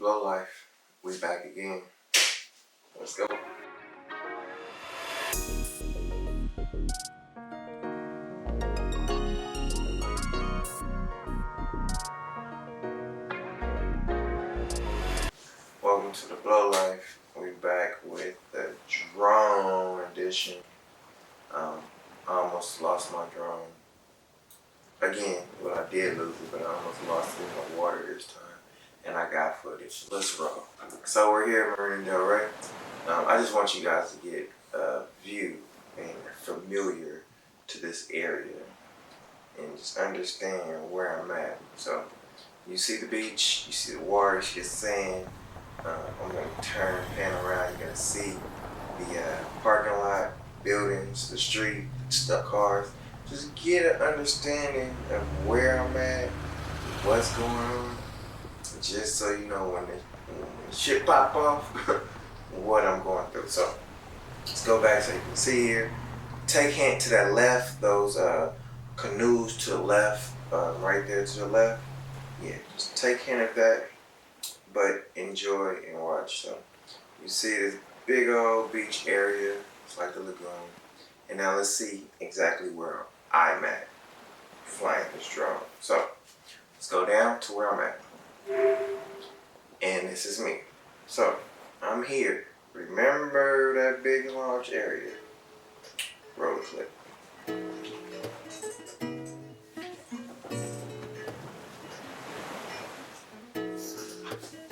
Blow Life. We back again. Let's go. Welcome to the Blow Life. We back with the drone edition. I almost lost my drone. Again, well, I did lose it, but I almost lost it in the water this time. And I got footage. Let's roll. So we're here at Marina Del Rey. I just want you guys to get a view and familiar to this area and just understand where I'm at. So you see the beach, you see the water, you see the sand. I'm going to turn, pan around. You're going to see the parking lot, buildings, the street, stuck cars. Just get an understanding of where I'm at, what's going on, just so you know when the shit pop off, what I'm going through. So let's go back so you can see here. Take hint to that left, those canoes to the left, right there to the left. Yeah, just take hint of that, but enjoy and watch. So you see this big old beach area. It's like the lagoon. And now let's see exactly where I'm at flying this drone. So let's go down to where I'm at. And this is me. So I'm here. Remember that big large area. Roll the clip.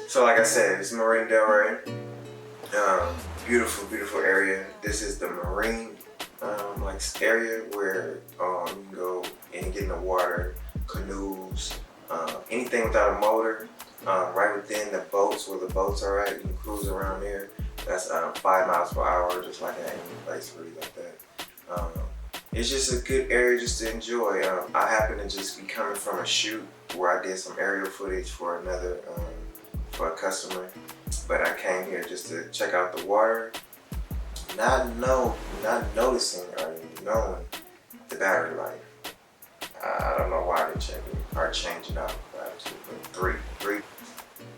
So like I said, it's Marina Del Rey. Beautiful, beautiful area. This is the marine area where you can go and get in the water, canoes, anything without a motor. Right within the boats, where the boats are at, you can cruise around there. That's 5 miles per hour, just like at any place really like that. It's just a good area just to enjoy. I happen to just be coming from a shoot where I did some aerial footage for another, for a customer. But I came here just to check out the water, not noticing or knowing the battery life. I don't know why they check it or change it out. Three.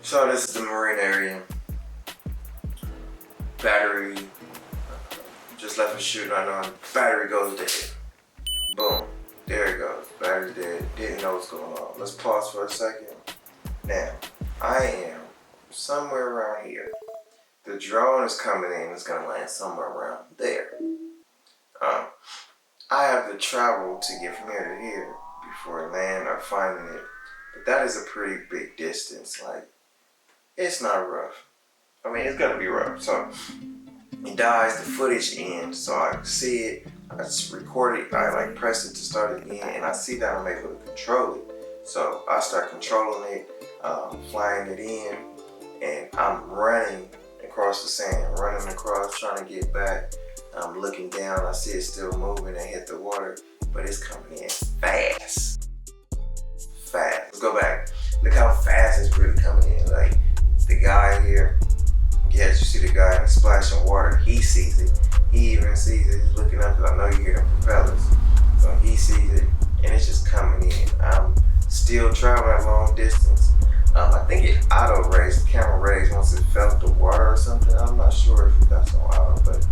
So this is the marine area. Battery, just left a shoot. I know battery goes dead. Boom, there it goes. Battery dead. Didn't know what's going on. Let's pause for a second. Now, I am somewhere around here. The drone is coming in. It's gonna land somewhere around there. I have to travel to get from here to here before I land or finding it. But that is a pretty big distance. Like, it's not rough. I mean, it's gonna be rough. So it dies, the footage ends, so I see it. I just record it. I press it to start again, and I see that I'm able to control it. So I start controlling it, flying it in, and I'm running across the sand, running across, trying to get back. I'm looking down, I see it still moving and hit the water, but it's coming in fast. Fast. Let's go back. Look how fast it's really coming in. Like, the guy here, yes, you see the guy in the splashing water, he sees it. He even sees it. He's looking up, I know you hear the propellers. So he sees it, and it's just coming in. I'm still traveling a long distance. I think it auto raised, the camera raised once it felt the water or something. I'm not sure if that's on auto, but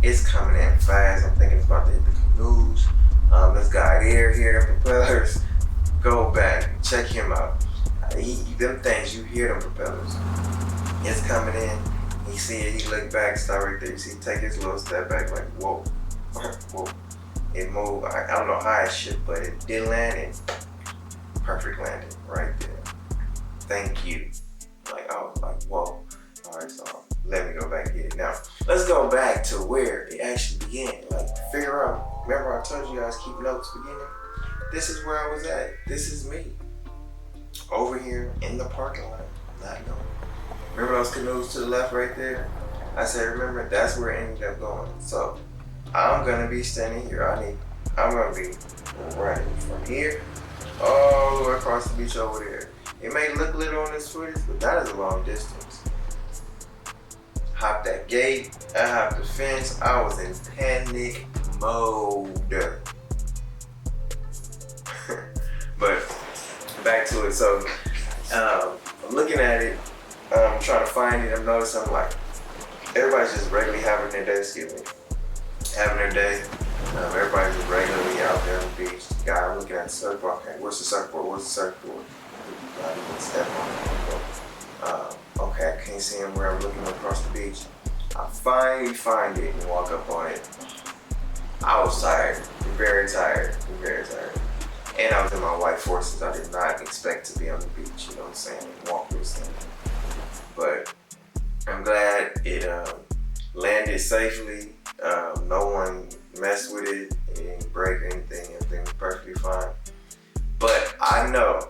it's coming in fast. I'm thinking it's about to hit the canoes. This guy there, hear the propellers. Go back, check him out. Them things, you hear them propellers. It's coming in. He see it, he look back, stop right there. You see, take his little step back, like, whoa, whoa. It moved. I don't know how it should, but it did land, and perfect landing right there. Thank you. Like, I was like, whoa. All right, so let me go back and get it. Now, let's go back to where it actually began. Like, figure out, remember I told you guys keep notes beginning? This is where I was at. This is me. Over here in the parking lot, not knowing. Remember those canoes to the left right there? I said, remember, that's where it ended up going. So, I'm gonna be standing here. I'm gonna be running from here all the way across the beach over there. It may look little on this footage, but that is a long distance. Hop that gate, I hopped the fence. I was in panic mode. But back to it. So I'm looking at it. trying to find it. I'm noticing I'm like, everybody's just regularly having their day, having their day. Everybody's just regularly out there on the beach. Guy looking at the surfboard. Okay, where's the surfboard? Where's the surfboard? Step on it. Okay, I can't see him where I'm looking across the beach. I finally find it and walk up on it. I was tired, very tired, very tired. And I was in my white forces. I did not expect to be on the beach, you know what I'm saying, and walk through something. But I'm glad it landed safely. No one messed with it. It didn't break anything. Everything was perfectly fine. But I know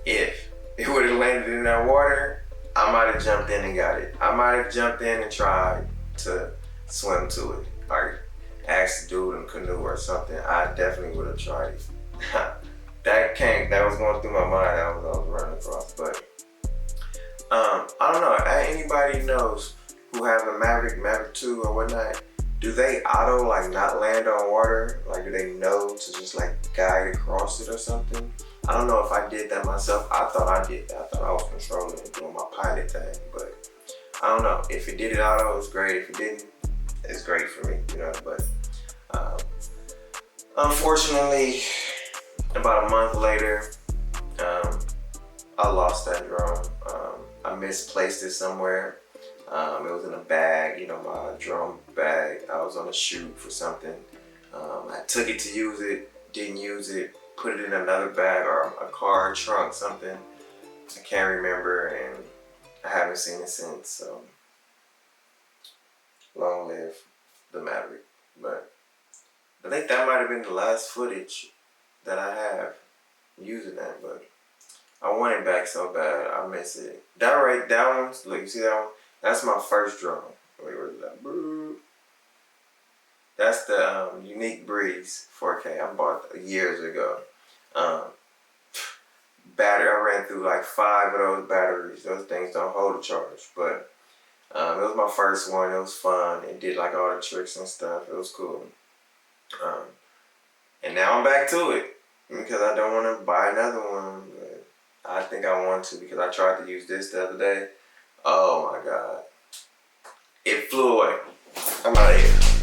if it would have landed in that water, I might have jumped in and got it. I might have jumped in and tried to swim to it, or asked the dude in the canoe or something. I definitely would have tried it. That was going through my mind. I was running across, but I don't know. Anybody knows who have a Maverick 2 or whatnot? Do they auto like not land on water? Like, do they know to just like guide across it or something? I don't know if I did that myself. I thought I did that. I thought I was controlling and doing my pilot thing, but I don't know. If it did it auto, it's great. If it didn't, it's great for me, you know. But unfortunately, about a month later, I lost that drone. I misplaced it somewhere. It was in a bag, you know, my drone bag. I was on a shoot for something. I took it to use it, didn't use it, put it in another bag or a car, trunk, something. I can't remember, and I haven't seen it since. So long live the Maverick. But I think that might have been the last footage that I have using that, but I want it back so bad. I miss it. That one's, look, you see that one? That's my first drone. Wait, where's that? That's the Unique Breeze 4K I bought years ago. Battery, I ran through like 5 of those batteries. Those things don't hold a charge, but it was my first one. It was fun. It did like all the tricks and stuff. It was cool. And now I'm back to it because I don't want to buy another one. But I think I want to because I tried to use this the other day. Oh my God. It flew away. I'm out of here.